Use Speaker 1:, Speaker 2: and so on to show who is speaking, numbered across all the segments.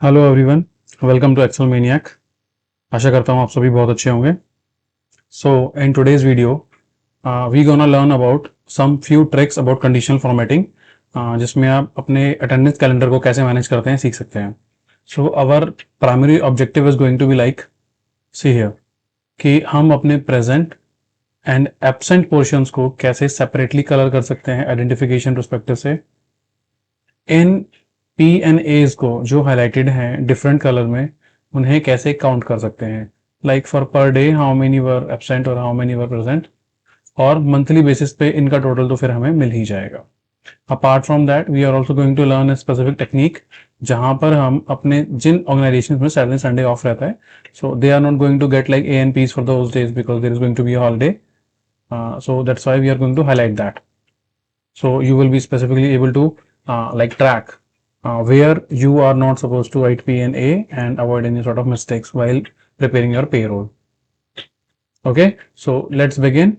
Speaker 1: Hello everyone, welcome to Excel Maniac. आशा करता हूँ आप सभी बहुत अच्छे होंगे। So in today's video we gonna learn about some few tricks about conditional formatting, जिसमें आप अपने अटेंडेंस कैलेंडर को कैसे मैनेज करते हैं सीख सकते हैं। So our primary objective is going to be like see here कि हम अपने प्रेजेंट एंड एब्सेंट पोर्शंस को कैसे सेपरेटली कलर कर सकते हैं आइडेंटिफिकेशन परस्पेक्टिव से। इन पी एंड एज को जो हाईलाइटेड हैं डिफरेंट कलर में, उन्हें कैसे काउंट कर सकते हैं, लाइक फॉर पर day how many were absent और हाउ मेनी वर प्रेजेंट, और मंथली बेसिस पे इनका टोटल तो फिर हमें मिल ही जाएगा। Apart from that we are also going to learn a specific technique, जहां पर हम अपने जिन ऑर्गेनाइजेशन में सैटरडे संडे ऑफ रहता है, so they are not going to get like A and P's for those days because there is going to be a holiday, so that's why we are going to highlight that. So you will be specifically able to like track where you are not supposed to write P and A and avoid any sort of mistakes while preparing your payroll. Okay, so let's begin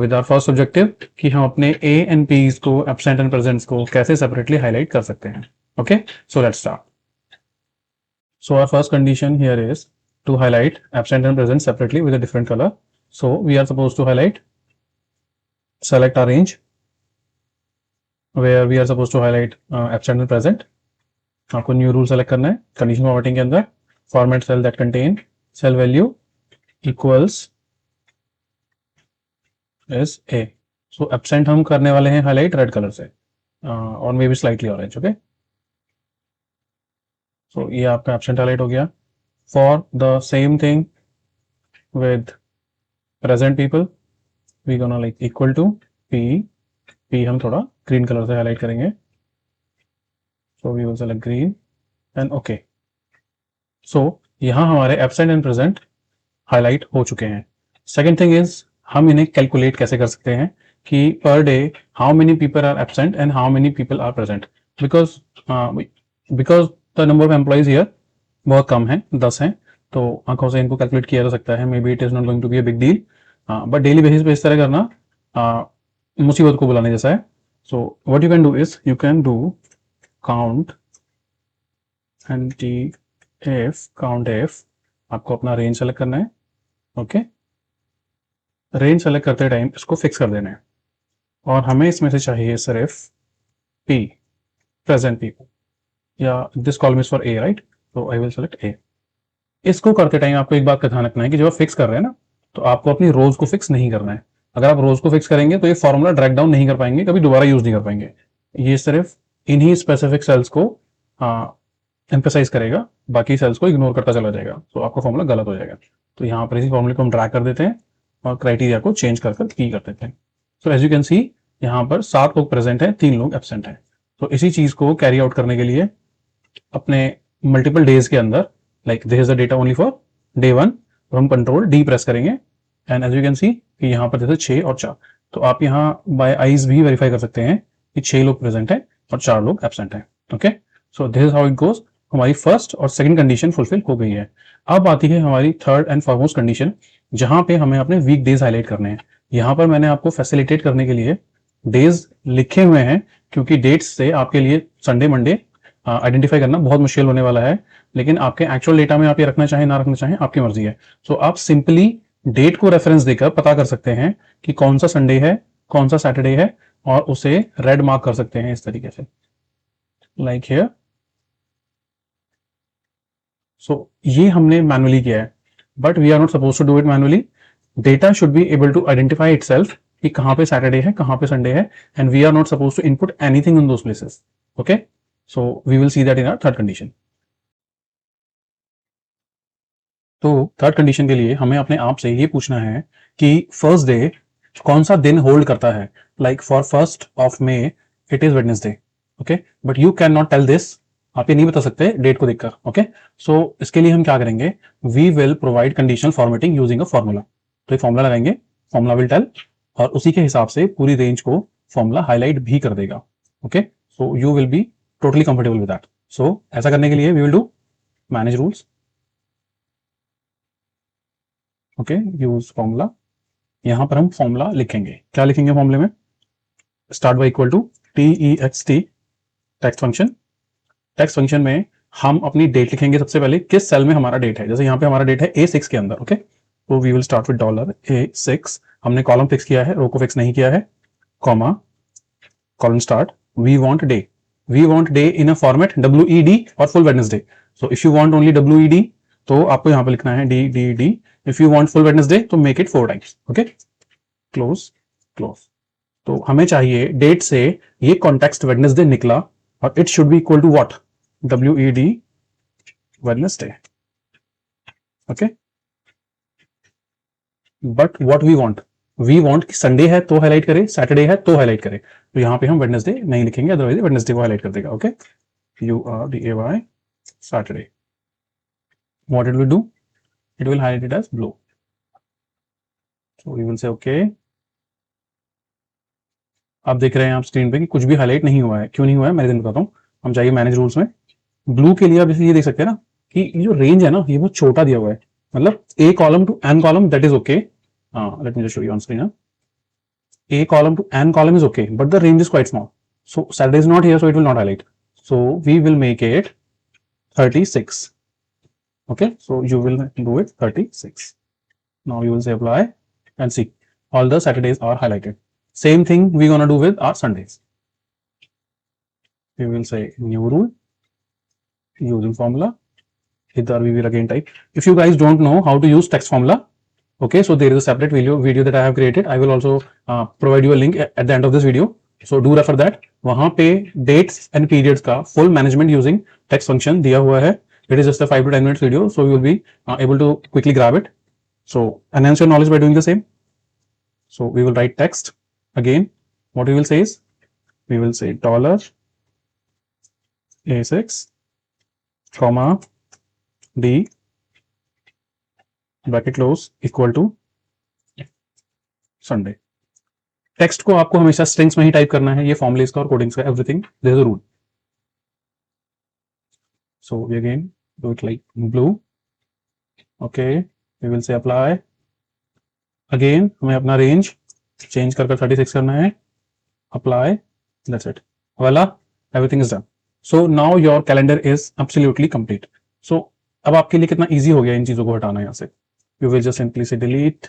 Speaker 1: with our first objective कि हम अपने A and P's को absent and presents को कैसे separately highlight कर सकते हैं. Okay, so let's start. So our first condition here is to highlight absent and present separately with a different color. So we are supposed to highlight, select our range where we are supposed to highlight absent and present. आपको new rule select करना है condition formatting के अंदर, format cell that contain cell value equals is A. So absent हम करने वाले हैं highlight red colour से और maybe slightly orange. Okay, so ये आपका एब्सेंट हाईलाइट हो गया। For the same thing with present people we gonna like equal to P. P हम थोड़ा ग्रीन कलर से हाईलाइट करेंगे, so we will select green and okay. So यहाँ हमारे एब्सेंट एंड प्रेजेंट हाईलाइट हो चुके हैं। सेकेंड थिंग इज हम इन्हें कैलकुलेट कैसे कर सकते हैं कि per day how many people are absent and how many people are present, because because the number of employees here बहुत कम है, 10 हैं, तो आंखों से इनको कैलकुलेट किया जा सकता है। May be it is not going to be a big deal, but daily basis पे इस तरह करना मुसीबत को बुलाने जैसा है। So what you can do is you can do count and T F, count F. आपको अपना रेंज सेलेक्ट करना है। ओके, रेंज सेलेक्ट करते टाइम इसको फिक्स कर देना है और हमें इसमें से चाहिए सिर्फ पी, प्रेजेंट पी को, या this column is for a right, तो आई विल सेलेक्ट ए। इसको करते टाइम आपको एक बात का ध्यान रखना है कि जब आप फिक्स कर रहे हैं ना, तो आपको अपनी रोज को फिक्स नहीं करना है। अगर आप रोज को फिक्स करेंगे तो ये फॉर्मूला ड्रैग डाउन नहीं कर पाएंगे, कभी दोबारा यूज नहीं कर पाएंगे। ये सिर्फ इन्हीं स्पेसिफिक सेल्स को एम्फेसाइज करेगा, बाकी सेल्स को इग्नोर करता चला जाएगा, तो आपका फॉर्मूला गलत हो जाएगा। तो यहाँ पर इसी फॉर्मूले को हम ड्रैग कर देते हैं और क्राइटेरिया को चेंज कर की कर देते हैं। So as you can see यहाँ पर 7 लोग प्रेजेंट हैं, 3 लोग एब्सेंट हैं। तो इसी चीज को कैरी आउट करने के लिए अपने मल्टीपल डेज के अंदर, like this is the data only for day 1, तो हम कंट्रोल डी प्रेस करेंगे and as you can see कि यहाँ पर जैसे 6 और 4, तो आप यहाँ बाय आईज भी वेरीफाई कर सकते हैं कि 6 लोग प्रेजेंट हैं और 4 लोग एब्सेंट हैं। Okay, so this is how it goes. हमारी फर्स्ट और सेकंड कंडीशन फुलफिल हो गई है। अब आती है हमारी थर्ड एंड फॉरमोस्ट कंडीशन, जहां पे हमें अपने वीक डेज हाईलाइट करने हैं। यहां पर मैंने आपको फैसिलिटेट करने के लिए डेज लिखे हुए हैं, क्योंकि डेट्स से आपके लिए संडे मंडे आइडेंटिफाई करना बहुत मुश्किल होने वाला है। लेकिन आपके एक्चुअल डेटा में आप ये रखना चाहें ना रखना चाहें आपकी मर्जी है। सो आप सिंपली डेट को रेफरेंस देकर पता कर सकते हैं कि कौन सा संडे है, कौन सा सैटरडे है, और उसे रेड मार्क कर सकते हैं इस तरीके से, लाइक हियर। सो ये हमने मैनुअली किया है, but we are not suppose to do it manually. Data should be able to identify itself कि कहां पे सैटरडे है, कहां पे संडे है, and we are not suppose to input anything in those places. Okay, so we will see that in our third condition. तो third condition के लिए हमें अपने आप से ये पूछना है कि फर्स्ट डे कौन सा दिन होल्ड करता है। Like for 1st of May it is Wednesday. Okay, but you can not tell this, आप ये नहीं बता सकते डेट को देखकर। ओके, सो इसके लिए हम क्या करेंगे, we will provide conditional formatting using a formula. तो एक फॉर्मूला लगाएंगे, फॉर्मूला विल टेल, और उसी के हिसाब से पूरी रेंज को फॉर्मूला हाईलाइट भी कर देगा। Okay, so you will be totally comfortable with that. So ऐसा करने के लिए we will do manage rules. Okay, use formula. यहां पर हम फॉर्मूला लिखेंगे। क्या लिखेंगे फॉर्मूले में, start by equal to T E X T text function. Text function में हम अपनी डेट लिखेंगे सबसे पहले किस सेल में हमारा डेट है। जैसे यहाँ पे हमारा डेट है A6 के अंदर, ओके। तो we will start with $A6, हमने कॉलम फिक्स किया है, रो को फिक्स नहीं किया है, comma, column start, we want day in a format WED और full Wednesday. So if you want only WED तो आपको यहाँ पे लिखना है DDD। If you want full Wednesday तो make it 4 times, okay. Close close. तो हमें चाहिए डेट से ये कॉन्टेक्स्ट वेडनेसडे निकला और it should be equal to what, WED Wednesday, okay. But what we want Sunday है तो हाईलाइट करे, सैटरडे है तो हाईलाइट करे। तो यहाँ पे हम वेडनेसडे नहीं लिखेंगे, अदरवाइज वेडनेसडे को हाईलाइट कर देगा, okay. URDAY Saturday. What it will do? It will highlight it as blue. So we will say okay. आप देख रहे हैं आप स्क्रीन पे कि कुछ भी हाईलाइट नहीं हुआ है। क्यों नहीं हुआ है मैं दिन बताता हूँ। हम जाइए मैनेज रूल्स में, ब्लू के लिए आप जैसे ये देख सकते हैं ना कि ये जो रेंज है ना ये बहुत छोटा दिया हुआ है, मतलब A column to N column that is okay. Let me just show you on screen. A column to N column is okay, but the range is quite small. So Saturday is not here, so it will not highlight. So we will make it 36. Okay, so you will do it 36. Now you will say apply and see all the Saturdays are highlighted. Same thing we're gonna do with our Sundays. We will say new rule using formula. Here we will again type. If you guys don't know how to use text formula, okay, so there is a separate video that I have created. I will also provide you a link at the end of this video. So do refer that. वहां पे dates and periods का full management using text function दिया हुआ है. It is just a 5 to 10 minutes video, so you will be able to quickly grab it. So enhance your knowledge by doing the same. So we will write text again. What we will say is, we will say $A6, comma D bracket close equal to Sunday. Text को आपको हमेशा strings में ही type करना है, ये formulas का और codings का, everything there is a rule. So we again do it like blue, okay. We will say apply again, हमें अपना रेंज चेंज कर 36 करना है, अप्लाई, दैट्स इट, वाला, everything is done. So now your calendar is absolutely complete. So अब आपके लिए कितना इजी हो गया इन चीजों को हटाना यहाँ से। You will just simply say delete.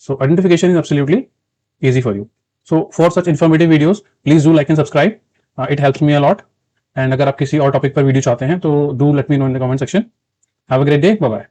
Speaker 1: So identification is absolutely easy for you. So for such informative videos, please do like and subscribe. It helps me a lot. And अगर आप किसी और टॉपिक पर वीडियो चाहते हैं तो do let me know in the comment section. Have a great day. Bye bye.